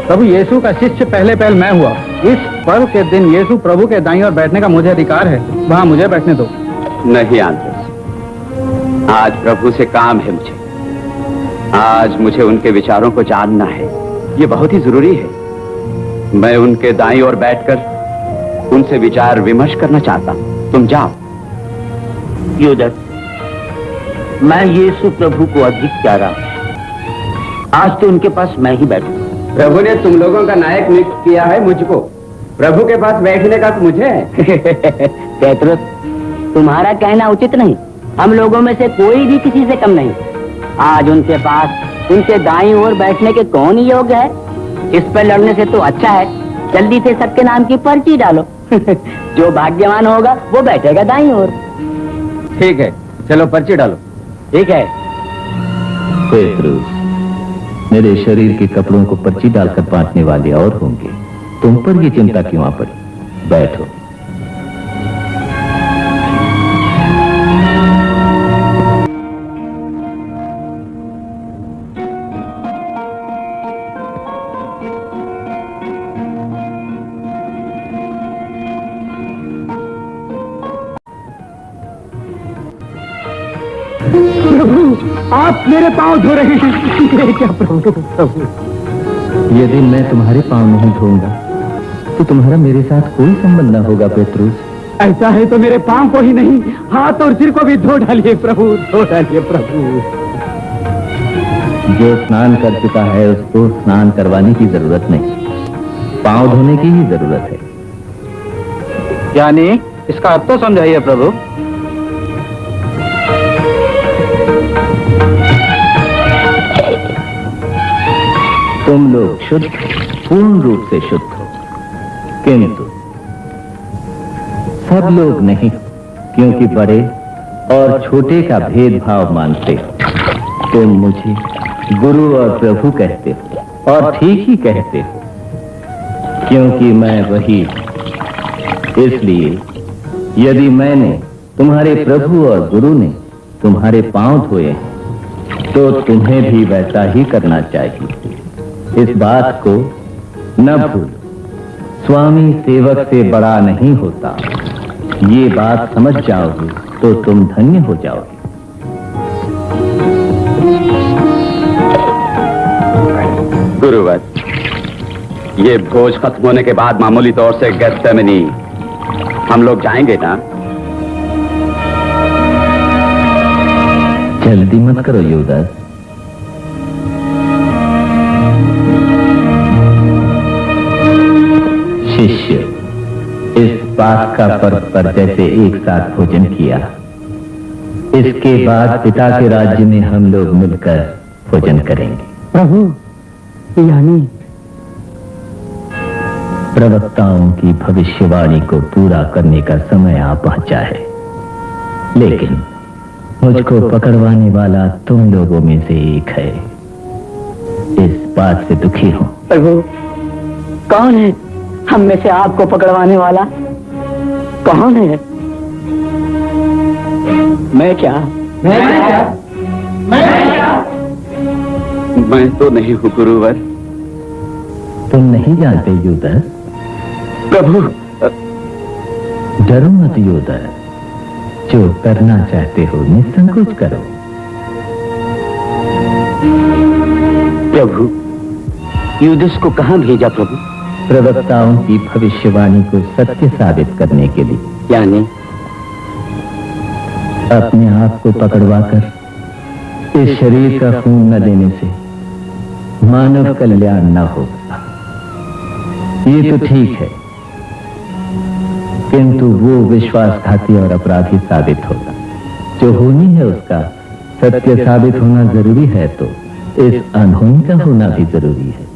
प्रभु यीशु का शिष्य पहले पहल मैं हुआ। इस पर्व के दिन यीशु प्रभु के दाईं ओर बैठने का मुझे अधिकार है। वहां मुझे बैठने दो। नहीं आंद्रेस, आज प्रभु से काम है मुझे। आज मुझे उनके विचारों को जानना है, ये बहुत ही जरूरी है। मैं उनके दाईं ओर बैठकर उनसे विचार विमर्श करना चाहता हूं। तुम जाओ। यूदस, मैं यीशु प्रभु को अधिक प्यारा हूं। आज तो उनके पास मैं ही बैठूं। प्रभु ने तुम लोगों का नायक नियुक्त किया है मुझको। प्रभु के पास बैठने का तो मुझे है। पेट्रोस, तुम्हारा कहना उचित नहीं। हम लोगों में से कोई भी किसी से कम नहीं। आज उनके पास उनके दाईं ओर बैठने के कौन ही योग्य है? इस पर लड़ने से तो अच्छा है जल्दी से सबके नाम की पर्ची डालो। जो भाग्यवान होगा वो बैठेगा दाईं ओर। ठीक है, चलो पर्ची डालो। ठीक है। पेट्रोस, मेरे शरीर के कपड़ों को पर्ची डालकर बांटने वाले और होंगे। तुम पर ये चिंता क्यों आ पड़ी? बैठो। प्रभु, आप मेरे पांव धो रहे हैं। ये क्या प्रभु? प्रभु, यदि मैं तुम्हारे पांव नहीं धोऊंगा तो तुम्हारा मेरे साथ कोई संबंध न होगा पेट्रोस। ऐसा है तो मेरे पांव को ही नहीं, हाथ और सिर को भी धो डालिए प्रभु, धो डालिए प्रभु। जो स्नान कर चुका है उसको स्नान करवाने की जरूरत नहीं, पांव धोने की ही जरूरत है। यानी इसका अर्थ तो समझाइए प्रभु। तुम लोग शुद्ध, पूर्ण रूप से शुद्ध हो, किंतु सब लोग नहीं, क्योंकि बड़े और छोटे का भेदभाव मानते हो। तुम मुझे गुरु और प्रभु कहते हो, और ठीक ही कहते हो, क्योंकि मैं वही। इसलिए यदि मैंने, तुम्हारे प्रभु और गुरु ने तुम्हारे पांव धोए हैं तो तुम्हें भी वैसा ही करना चाहिए। इस बात को न भूल, स्वामी सेवक से बड़ा नहीं होता। ये बात समझ जाओगे तो तुम धन्य हो जाओगे। गुरुवर, ये भोज खत्म होने के बाद मामूली तौर से गेत्सेमनी हम लोग जाएंगे ना? जल्दी मत करो यूदास। शिष्य, इस पास्का पर्व पर जैसे एक साथ भोजन किया, इसके बाद पिता के राज्य में हम लोग मिलकर भोजन करेंगे। प्रभु, यानी प्रवक्ताओं की भविष्यवाणी को पूरा करने का समय आ पहुंचा है, लेकिन मुझको पकड़वाने वाला तुम लोगों में से एक है। इस बात से दुखी हूं। प्रभु, कौन है हम में से आपको पकड़वाने वाला? कौन है? मैं क्या? मैं तो नहीं हूं गुरुवर। तुम नहीं जानते यूदास? प्रभु, डरो मत यूदास, जो करना चाहते हो निसंकोच करो। प्रभु, यूदास को कहां भेजा प्रभु? प्रवक्ताओं की भविष्यवाणी को सत्य साबित करने के लिए। यानी अपने आप को पकड़वाकर इस शरीर का खून न देने से मानव कल्याण न होगा। ये तो ठीक है, किंतु वो विश्वासघाती और अपराधी साबित होगा। जो होनी है उसका सत्य साबित होना जरूरी है, तो इस अनहोनी का होना भी जरूरी है।